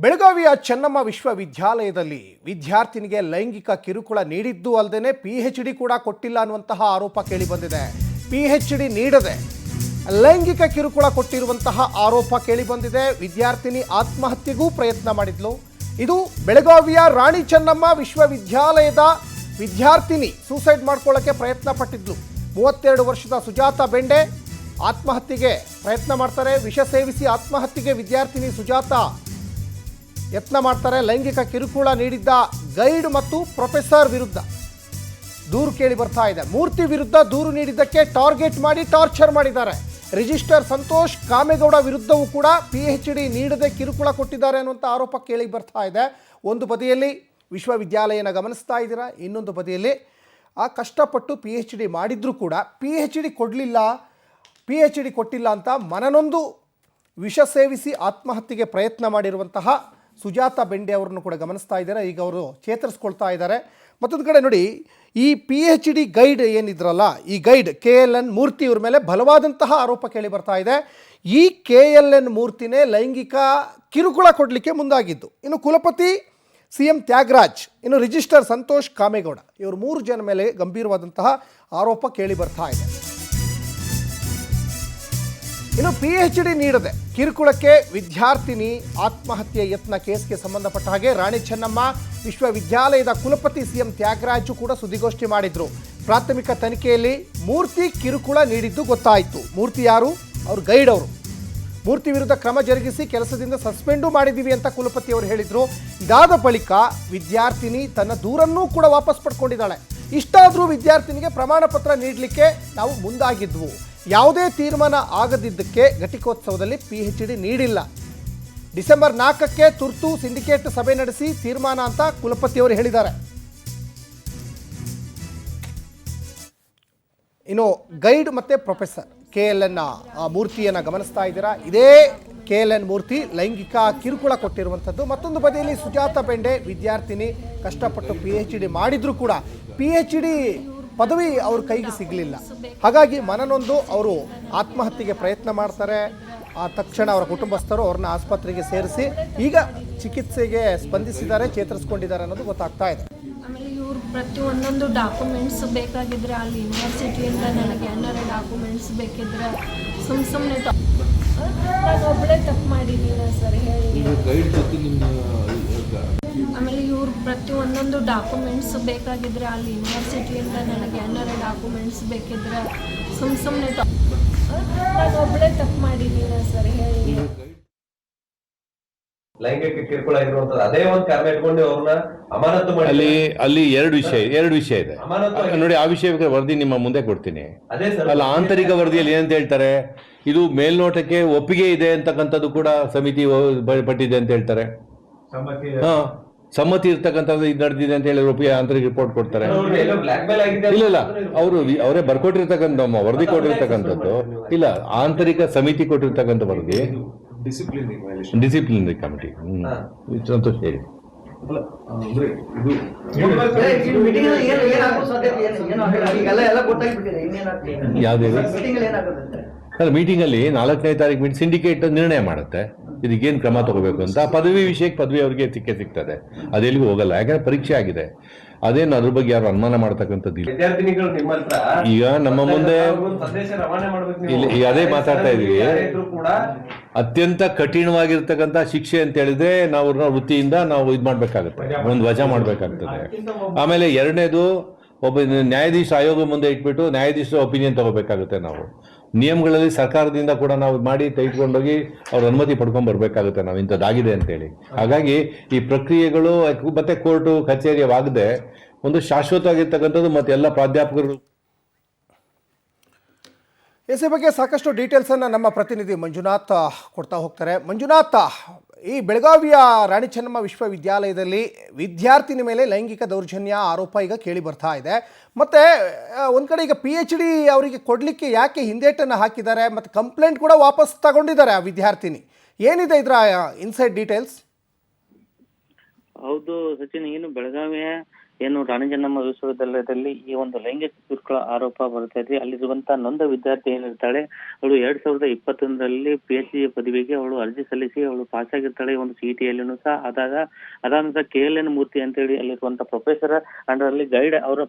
ಬೆಳಗಾವಿಯ ಚೆನ್ನಮ್ಮ ವಿಶ್ವವಿದ್ಯಾಲಯದಲ್ಲಿ ವಿದ್ಯಾರ್ಥಿನಿಗೆ ಲೈಂಗಿಕ ಕಿರುಕುಳ ನೀಡಿದ್ದು ಅಲ್ಲದೆ ಪಿಎಚ್ಡಿ ಕೂಡ ಕೊಟ್ಟಿಲ್ಲ ಅನ್ನುವಂತಹ ಆರೋಪ ಕೇಳಿಬಂದಿದೆ. ಪಿಎಚ್ಡಿ ನೀಡದೆ ಲೈಂಗಿಕ ಕಿರುಕುಳ ಕೊಟ್ಟಿರುವಂತಹ ಆರೋಪ ಕೇಳಿಬಂದಿದೆ. ವಿದ್ಯಾರ್ಥಿನಿ ಆತ್ಮಹತ್ಯೆಗೂ ಪ್ರಯತ್ನ ಮಾಡಿದ್ಲು. ಇದು ಬೆಳಗಾವಿಯ ರಾಣಿ ಚೆನ್ನಮ್ಮ ವಿಶ್ವವಿದ್ಯಾಲಯದ ವಿದ್ಯಾರ್ಥಿನಿ ಸೂಸೈಡ್ ಮಾಡ್ಕೊಳ್ಳೋಕ್ಕೆ ಪ್ರಯತ್ನ ಪಟ್ಟಿದ್ಲು. 32 ವರ್ಷದ ಸುಜಾತ ಬೆಂಡೆ ಆತ್ಮಹತ್ಯೆಗೆ ಪ್ರಯತ್ನ ಮಾಡ್ತಾರೆ. ವಿಷ ಸೇವಿಸಿ ಆತ್ಮಹತ್ಯೆಗೆ ವಿದ್ಯಾರ್ಥಿನಿ ಸುಜಾತ ಯತ್ನ ಮಾಡ್ತಾರೆ. ಲೈಂಗಿಕ ಕಿರುಕುಳ ನೀಡಿದ್ದ ಗೈಡ್ ಮತ್ತು ಪ್ರೊಫೆಸರ್ ವಿರುದ್ಧ ದೂರು ಕೇಳಿ ಬರ್ತಾ ಇದೆ. ಮೂರ್ತಿ ವಿರುದ್ಧ ದೂರು ನೀಡಿದ್ದಕ್ಕೆ ಟಾರ್ಗೆಟ್ ಮಾಡಿ ಟಾರ್ಚರ್ ಮಾಡಿದ್ದಾರೆ. ರಿಜಿಸ್ಟರ್ ಸಂತೋಷ್ ಕಾಮೇಗೌಡ ವಿರುದ್ಧವೂ ಕೂಡ ಪಿಎಚ್ಡಿ ನೀಡದೆ ಕಿರುಕುಳ ಕೊಟ್ಟಿದ್ದಾರೆ ಅನ್ನುವಂಥ ಆರೋಪ ಕೇಳಿ ಬರ್ತಾ ಇದೆ. ಒಂದು ಬದಿಯಲ್ಲಿ ವಿಶ್ವವಿದ್ಯಾಲಯನ ಗಮನಿಸ್ತಾ ಇದ್ದೀರಾ, ಇನ್ನೊಂದು ಬದಿಯಲ್ಲಿ ಕಷ್ಟಪಟ್ಟು ಪಿಎಚ್ಡಿ ಮಾಡಿದ್ರೂ ಕೂಡ ಪಿಎಚ್ಡಿ ಕೊಟ್ಟಿಲ್ಲ ಅಂತ ಮನನೊಂದು ವಿಷ ಸೇವಿಸಿ ಆತ್ಮಹತ್ಯೆಗೆ ಪ್ರಯತ್ನ ಮಾಡಿರುವಂತಹ ಸುಜಾತ ಬೆಂಡೆ ಅವರನ್ನು ಕೂಡ ಗಮನಿಸ್ತಾ ಇದ್ದಾರೆ. ಈಗ ಅವರು ಚೇತರಿಸ್ಕೊಳ್ತಾ ಇದ್ದಾರೆ. ಮತ್ತೊಂದು ಕಡೆ ನೋಡಿ, ಈ ಪಿಎಚ್ಡಿ ಗೈಡ್ ಏನಿದ್ರಲ್ಲ, ಈ ಗೈಡ್ KLN ಮೂರ್ತಿ ಇವ್ರ ಮೇಲೆ ಬಲವಾದಂತಹ ಆರೋಪ ಕೇಳಿ ಬರ್ತಾ ಇದೆ. ಈ KLN ಮೂರ್ತಿನೇ ಲೈಂಗಿಕ ಕಿರುಕುಳ ಕೊಡಲಿಕ್ಕೆ ಮುಂದಾಗಿದ್ದು. ಇನ್ನು ಕುಲಪತಿ CM ತ್ಯಾಗರಾಜ್, ಇನ್ನು ರಿಜಿಸ್ಟರ್ ಸಂತೋಷ್ ಕಾಮೇಗೌಡ, ಇವರು 3 ಜನ ಮೇಲೆ ಗಂಭೀರವಾದಂತಹ ಆರೋಪ ಕೇಳಿ ಬರ್ತಾ ಇದೆ. ಇನ್ನು ಪಿಎಚ್ಡಿ ನೀಡದೆ ಕಿರುಕುಳಕ್ಕೆ ವಿದ್ಯಾರ್ಥಿನಿ ಆತ್ಮಹತ್ಯೆ ಯತ್ನ ಕೇಸ್ಗೆ ಸಂಬಂಧಪಟ್ಟ ಹಾಗೆ ರಾಣಿ ಚೆನ್ನಮ್ಮ ವಿಶ್ವವಿದ್ಯಾಲಯದ ಕುಲಪತಿ CM ತ್ಯಾಗರಾಜು ಕೂಡ ಸುದ್ದಿಗೋಷ್ಠಿ ಮಾಡಿದ್ರು. ಪ್ರಾಥಮಿಕ ತನಿಖೆಯಲ್ಲಿ ಮೂರ್ತಿ ಕಿರುಕುಳ ನೀಡಿದ್ದು ಗೊತ್ತಾಯಿತು. ಮೂರ್ತಿ ಯಾರು? ಅವರು ಗೈಡ್ ಅವರು. ಮೂರ್ತಿ ವಿರುದ್ಧ ಕ್ರಮ ಜರುಗಿಸಿ ಕೆಲಸದಿಂದ ಸಸ್ಪೆಂಡು ಮಾಡಿದ್ದೀವಿ ಅಂತ ಕುಲಪತಿ ಅವರು ಹೇಳಿದರು. ಇದಾದ ಬಳಿಕ ವಿದ್ಯಾರ್ಥಿನಿ ತನ್ನ ದೂರನ್ನೂ ಕೂಡ ವಾಪಸ್ ಪಡ್ಕೊಂಡಿದ್ದಾಳೆ. ಇಷ್ಟಾದರೂ ವಿದ್ಯಾರ್ಥಿನಿಗೆ ಪ್ರಮಾಣ ಪತ್ರ ನೀಡಲಿಕ್ಕೆ ನಾವು ಮುಂದಾಗಿದ್ವು. ಯಾವುದೇ ತೀರ್ಮಾನ ಆಗದಿದ್ದಕ್ಕೆ ಘಟಿಕೋತ್ಸವದಲ್ಲಿ ಪಿಎಚ್ಡಿ ನೀಡಿಲ್ಲ. ಡಿಸೆಂಬರ್ 4ಕ್ಕೆ ತುರ್ತು ಸಿಂಡಿಕೇಟ್ ಸಭೆ ನಡೆಸಿ ತೀರ್ಮಾನ ಅಂತ ಕುಲಪತಿಯವರು ಹೇಳಿದ್ದಾರೆ. ಇನ್ನು ಗೈಡ್ ಮತ್ತು ಪ್ರೊಫೆಸರ್ KLN ಮೂರ್ತಿಯನ್ನು ಗಮನಿಸ್ತಾ ಇದ್ದೀರಾ. ಇದೇ KLN ಮೂರ್ತಿ ಲೈಂಗಿಕ ಕಿರುಕುಳ ಕೊಟ್ಟಿರುವಂಥದ್ದು. ಮತ್ತೊಂದು ಬದಿಯಲ್ಲಿ ಸುಜಾತ ಬೆಂಡೆ ವಿದ್ಯಾರ್ಥಿನಿ ಕಷ್ಟಪಟ್ಟು ಪಿಎಚ್ಡಿ ಮಾಡಿದರೂ ಕೂಡ ಪಿಎಚ್ಡಿ ಪದವಿ ಅವ್ರ ಕೈಗೆ ಸಿಗಲಿಲ್ಲ. ಹಾಗಾಗಿ ಮನನೊಂದು ಅವರು ಆತ್ಮಹತ್ಯೆಗೆ ಪ್ರಯತ್ನ ಮಾಡ್ತಾರೆ. ತಕ್ಷಣ ಅವರ ಕುಟುಂಬಸ್ಥರು ಅವ್ರನ್ನ ಆಸ್ಪತ್ರೆಗೆ ಸೇರಿಸಿ ಈಗ ಚಿಕಿತ್ಸೆಗೆ ಸ್ಪಂದಿಸಿದ್ದಾರೆ, ಚೇತರಿಸ್ಕೊಂಡಿದ್ದಾರೆ ಅನ್ನೋದು ಗೊತ್ತಾಗ್ತಾ ಇದೆ. ಆಮೇಲೆ ಇವ್ರು ಪ್ರತಿಯೊಂದೊಂದು ಡಾಕ್ಯುಮೆಂಟ್ಸ್ ಬೇಕಾಗಿದ್ರೆ ಅಲ್ಲಿ ಯೂನಿವರ್ಸಿಟಿಯಿಂದ ನನಗೆ ಏನಾರ ಡಾಕ್ಯುಮೆಂಟ್ಸ್ ಬೇಕಿದ್ರೆ ಸುಮ್ಮನೆ ನಾನು ಒಬ್ಬಳೇ ತಪ್ಪು ಮಾಡಿದ್ದೀನಿ ಸರ್ ಹೇಳಿ. ಆಮೇಲೆ ಇವ್ರು ಪ್ರತಿಯೊಂದೊಂದು ಡಾಕ್ಯುಮೆಂಟ್ಸ್ ಬೇಕಾಗಿದ್ರೆ ಅಲ್ಲಿ ಯೂನಿವರ್ಸಿಟಿಯಿಂದ ನನಗೆ ಏನಾರ ಡಾಕ್ಯುಮೆಂಟ್ಸ್ ಬೇಕಿದ್ರೆ ಸುಮ್ಮನೆ ನಾನು ಒಬ್ಬಳೇ ತಪ್ಪು ಮಾಡಿದ್ದೀನಿ ಸರ್ ಹೇಳಿ. ಲೈಂಗಿಕ ಕಿರುಕುಳ ಇರುವಂತದ್ದು ಅದೇ ಒಂದು ಕಾರಣ ಇಟ್ಕೊಂಡು ಅವ್ರನ್ನ ಅಮಾನತು ಮಾಡಿ ಅಲ್ಲಿ ಎರಡು ವಿಷಯ ಇದೆ ನೋಡಿ. ಆ ವಿಷಯ ವರದಿ ನಿಮ್ಮ ಮುಂದೆ ಕೊಡ್ತೀನಿ. ಅಲ್ಲ, ಆಂತರಿಕ ವರದಿಯಲ್ಲಿ ಏನಂತ ಹೇಳ್ತಾರೆ, ಇದು ಮೇಲ್ನೋಟಕ್ಕೆ ಒಪ್ಪಿಗೆ ಇದೆ ಅಂತಕ್ಕಂಥದ್ದು ಕೂಡ ಸಮಿತಿ ಪಟ್ಟಿದೆ ಅಂತ ಹೇಳ್ತಾರೆ. ಸಮ್ಮತಿ ಇರ್ತಕ್ಕಂಥದ್ದು ಇದು ನಡೆದಿದೆ ಅಂತ ಹೇಳಿ ಒಪ್ಪಿಗೆ ಆಂತರಿಕ ರಿಪೋರ್ಟ್ ಕೊಡ್ತಾರೆ. ಇಲ್ಲ, ಅವರೇ ಬರ್ಕೊಟ್ಟಿರ್ತಕ್ಕಂಥ ವರದಿ ಕೊಟ್ಟಿರ್ತಕ್ಕಂಥದ್ದು ಇಲ್ಲ, ಆಂತರಿಕ ಸಮಿತಿ ಕೊಟ್ಟಿರ್ತಕ್ಕಂಥ ವರದಿ ಡಿಸಿಪ್ಲಿನರಿ ಕಮಿಟಿ. ಸಂತೋಷ್ ಹೇಳಿ. ಯಾವ್ದು ಮೀಟಿಂಗ್ ಅಲ್ಲಿ 4ನೇ ತಾರೀಕು ಸಿಂಡಿಕೇಟ್ ನಿರ್ಣಯ ಮಾಡುತ್ತೆ ಇದಕ್ಕೇನು ಕ್ರಮ ತಗೋಬೇಕು ಅಂತ. ಪದವಿ ವಿಷಯಕ್ಕೆ ಪದವಿ ಅವ್ರಿಗೆ ಸಿಗ್ತದೆ, ಅದೆಲ್ಲಿಗೂ ಹೋಗಲ್ಲ. ಯಾಕಂದ್ರೆ ಪರೀಕ್ಷೆ ಆಗಿದೆ, ಅದೇನು ಅದ್ರ ಬಗ್ಗೆ ಯಾರು ಅನುಮಾನ ಮಾಡ್ತಕ್ಕಂಥದ್ದು ಇಲ್ಲ. ಈಗ ನಮ್ಮ ಮುಂದೆ ಈಗ ಅದೇ ಮಾತಾಡ್ತಾ ಇದೀವಿ. ಅತ್ಯಂತ ಕಠಿಣವಾಗಿರ್ತಕ್ಕಂಥ ಶಿಕ್ಷೆ ಅಂತ ಹೇಳಿದ್ರೆ ನಾವು ವೃತ್ತಿಯಿಂದ ನಾವು ಇದು ಮಾಡ್ಬೇಕಾಗತ್ತೆ, ಒಂದು ವಜಾ ಮಾಡ್ಬೇಕಾಗ್ತದೆ. ಆಮೇಲೆ ಎರಡನೇದು, ಒಬ್ಬ ನ್ಯಾಯಾಧೀಶ ಆಯೋಗ ಮುಂದೆ ಇಟ್ಬಿಟ್ಟು ನ್ಯಾಯಾಧೀಶರ ಒಪಿನಿಯನ್ ತಗೋಬೇಕಾಗುತ್ತೆ. ನಾವು ನಿಯಮಗಳಲ್ಲಿ ಸರ್ಕಾರದಿಂದ ಕೂಡ ನಾವು ಮಾಡಿ ತೆಗೆದುಕೊಂಡೋಗಿ ಅವ್ರ ಅನುಮತಿ ಪಡ್ಕೊಂಡ್ ಬರ್ಬೇಕಾಗುತ್ತೆ ನಾವು ಇಂಥದ್ದಾಗಿದೆ ಅಂತೇಳಿ. ಹಾಗಾಗಿ ಈ ಪ್ರಕ್ರಿಯೆಗಳು ಮತ್ತೆ ಕೋರ್ಟು ಕಚೇರಿಯಾಗದೆ ಒಂದು ಶಾಶ್ವತವಾಗಿರ್ತಕ್ಕಂಥದ್ದು. ಮತ್ತೆ ಎಲ್ಲ ಪ್ರಾಧ್ಯಾಪಕರು ಈ ಬಗ್ಗೆ ಸಾಕಷ್ಟು ಡೀಟೇಲ್ಸನ್ನು ನಮ್ಮ ಪ್ರತಿನಿಧಿ ಮಂಜುನಾಥ್ ಕೊಡ್ತಾ ಹೋಗ್ತಾರೆ. ಮಂಜುನಾಥ್, ಈ ಬೆಳಗಾವಿಯ ರಾಣಿ ಚೆನ್ನಮ್ಮ ವಿಶ್ವವಿದ್ಯಾಲಯದಲ್ಲಿ ವಿದ್ಯಾರ್ಥಿನಿ ಮೇಲೆ ಲೈಂಗಿಕ ದೌರ್ಜನ್ಯ ಆರೋಪ ಈಗ ಕೇಳಿ ಬರ್ತಾ ಇದೆ. ಮತ್ತು ಒಂದು ಕಡೆ ಈಗ PHD ಅವರಿಗೆ ಕೊಡಲಿಕ್ಕೆ ಯಾಕೆ ಹಿಂದೇಟನ್ನು ಹಾಕಿದ್ದಾರೆ, ಮತ್ತು ಕಂಪ್ಲೇಂಟ್ ಕೂಡ ವಾಪಸ್ ತಗೊಂಡಿದ್ದಾರೆ ಆ ವಿದ್ಯಾರ್ಥಿನಿ. ಏನಿದೆ ಇದರ ಇನ್ಸೈಡ್ ಡೀಟೇಲ್ಸ್? ಹೌದು ಸಚಿನ್, ಏನು ಬೆಳಗಾವಿಯ ಏನು ರಾಣಿ ಚೆನ್ನಮ್ಮ ವಿಶ್ವವಿದ್ಯಾಲಯದಲ್ಲಿ ಈ ಒಂದು ಲೈಂಗಿಕ ಕಿರುಕುಳ ಆರೋಪ ಬರ್ತಾ ಇದೆ. ಅಲ್ಲಿರುವಂತಹ ನೊಂದ ವಿದ್ಯಾರ್ಥಿ ಏನಿರ್ತಾಳೆ, ಅವಳು 2021ರಲ್ಲಿ PhD ಪದವಿಗೆ ಅವಳು ಅರ್ಜಿ ಸಲ್ಲಿಸಿ ಅವಳು ಪಾಸ್ ಆಗಿರ್ತಾಳೆ ಒಂದು CET-ಯಲ್ಲಿನೂ ಸಹ. ಅದಾದ KLN ಮೂರ್ತಿ ಅಂತ ಹೇಳಿ ಅಲ್ಲಿರುವಂತಹ ಪ್ರೊಫೆಸರ್ ಅಂಡರ್ ಅಲ್ಲಿ ಗೈಡ್ ಅವರ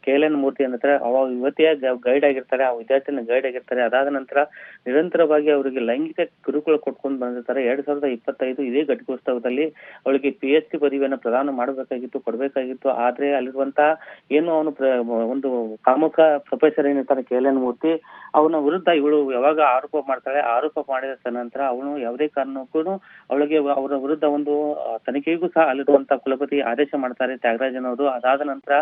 KLN ಮೂರ್ತಿ ಅಂದ್ರೆ ಅವ ಯುವತಿಯ ಗೈಡ್ ಆಗಿರ್ತಾರೆ, ಆ ವಿದ್ಯಾರ್ಥಿನ ಗೈಡ್ ಆಗಿರ್ತಾರೆ. ಅದಾದ ನಂತರ ನಿರಂತರವಾಗಿ ಅವರಿಗೆ ಲೈಂಗಿಕ ಕಿರುಕುಳ ಕೊಟ್ಕೊಂಡು ಬಂದಿರ್ತಾರೆ. 2025 ಇದೇ ಘಟಿಕೋತ್ಸವದಲ್ಲಿ ಅವಳಿಗೆ PhD ಪದವಿಯನ್ನು ಪ್ರದಾನ ಮಾಡಬೇಕಾಗಿತ್ತು, ಕೊಡಬೇಕಾಗಿತ್ತು. ಆದ್ರೆ ಅಲ್ಲಿರುವಂತಹ ಏನು ಅವನು ಒಂದು ಕಾಮುಕ ಪ್ರೊಫೆಸರ್ ಏನಿರ್ತಾನೆ KLN ಮೂರ್ತಿ, ಅವನ ವಿರುದ್ಧ ಇವಳು ಯಾವಾಗ ಆರೋಪ ಮಾಡ್ತಾಳೆ, ಆರೋಪ ಮಾಡಿದ ನಂತರ ಅವನು ಯಾವುದೇ ಕಾರಣಕ್ಕೂ ಅವಳಿಗೆ ಅವರ ವಿರುದ್ಧ ಒಂದು ತನಿಖೆಗೂ ಸಹ ಅಲ್ಲಿರುವಂತಹ ಕುಲಪತಿ ಆದೇಶ ಮಾಡ್ತಾರೆ ತ್ಯಾಗರಾಜನ್ ಅವರು. ಅದಾದ ನಂತರ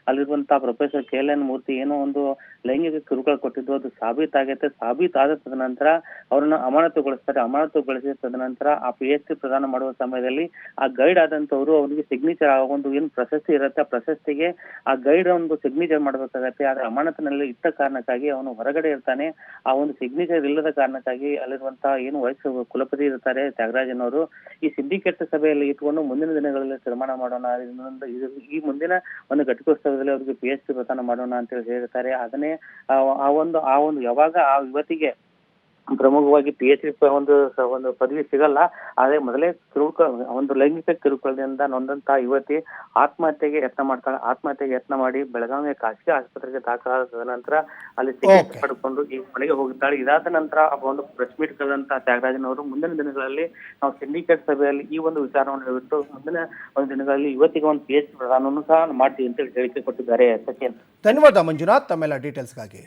ಅಲ್ಲಿರುವಂತಹ ಪ್ರೊಫೆಸರ್ KLN ಮೂರ್ತಿ ಏನೋ ಒಂದು ಲೈಂಗಿಕ ಕಿರುಕುಳ ಕೊಟ್ಟಿದ್ದು ಅದು ಸಾಬೀತಾಗೈತೆ. ಸಾಬೀತಾದ ತದನಂತರ ಅವರನ್ನ ಅಮಾನತುಗೊಳಿಸ್ತಾರೆ. ಅಮಾನತುಗೊಳಿಸಿದ ತದನಂತರ ಆ PhD ಪ್ರದಾನ ಮಾಡುವ ಸಮಯದಲ್ಲಿ ಆ ಗೈಡ್ ಆದಂತವ್ರು ಅವನಿಗೆ ಸಿಗ್ನೇಚರ್ ಒಂದು ಏನು ಪ್ರಶಸ್ತಿ ಇರುತ್ತೆ, ಆ ಪ್ರಶಸ್ತಿಗೆ ಆ ಗೈಡ್ ಒಂದು ಸಿಗ್ನೇಚರ್ ಮಾಡ್ಬೇಕಾಗತ್ತೆ. ಆದ್ರೆ ಅಮಾನತಿನಲ್ಲಿ ಇಟ್ಟ ಕಾರಣಕ್ಕಾಗಿ ಅವನು ಹೊರಗಡೆ ಇರ್ತಾನೆ. ಆ ಒಂದು ಸಿಗ್ನೇಚರ್ ಇಲ್ಲದ ಕಾರಣಕ್ಕಾಗಿ ಅಲ್ಲಿರುವಂತಹ ಏನು ವೈಸ್ ಕುಲಪತಿ ಇರ್ತಾರೆ ತ್ಯಾಗರಾಜನ್ ಅವರು ಈ ಸಿಂಡಿಕೇಟ್ ಸಭೆಯಲ್ಲಿ ಇಟ್ಕೊಂಡು ಮುಂದಿನ ದಿನಗಳಲ್ಲಿ ತೀರ್ಮಾನ ಮಾಡೋಣ, ಈ ಮುಂದಿನ ಒಂದು ಘಟಿಕೋತ್ಸವದಲ್ಲಿ ಅವರಿಗೆ PhD ಪ್ರದಾನ ಮಾಡೋಣ ಅಂತ ಹೇಳಿ ಹೇಳ್ತಾರೆ. ಅದನ್ನೇ ಆ ಒಂದು ಯಾವಾಗ ಆ ಯುವತಿಗೆ ಪ್ರಮುಖವಾಗಿ PhD ಒಂದು ಪದವಿ ಸಿಗಲ್ಲ, ಆದ್ರೆ ಮೊದಲೇ ಒಂದು ಲೈಂಗಿಕ ಕಿರುಕುಳದಿಂದ ನೊಂದಂತಹ ಯುವತಿ ಆತ್ಮಹತ್ಯೆಗೆ ಯತ್ನ ಮಾಡ್ತಾಳೆ. ಆತ್ಮಹತ್ಯೆಗೆ ಯತ್ನ ಮಾಡಿ ಬೆಳಗಾವಿಯ ಖಾಸಗಿ ಆಸ್ಪತ್ರೆಗೆ ದಾಖಲಾದ ನಂತರ ಅಲ್ಲಿ ಚಿಕಿತ್ಸೆ ಪಡ್ಕೊಂಡು ಈ ಮನೆಗೆ ಹೋಗಿದ್ದಾಳೆ. ಇದಾದ ನಂತರ ಒಂದು ಪ್ರೆಸ್ ಮೀಟ್ ಕರೆದಂತಹ ತ್ಯಾಗರಾಜನ್ ಅವರು ಮುಂದಿನ ದಿನಗಳಲ್ಲಿ ನಾವು ಸಿಂಡಿಕೇಟ್ ಸಭೆಯಲ್ಲಿ ಈ ಒಂದು ವಿಚಾರವನ್ನು ಬಿಟ್ಟು ಮುಂದಿನ ಒಂದು ದಿನಗಳಲ್ಲಿ ಯುವತಿಗೆ ಒಂದು PhD ಪ್ರದಾನವನ್ನು ಸಹ ಮಾಡ್ತೀವಿ ಅಂತ ಹೇಳಿಕೆ ಕೊಟ್ಟಿದ್ದಾರೆ. ಸಚಿನ್, ಧನ್ಯವಾದ ಮಂಜುನಾಥ್ ತಮ್ಮೆಲ್ಲ ಡೀಟೇಲ್ಸ್ಗಾಗಿ.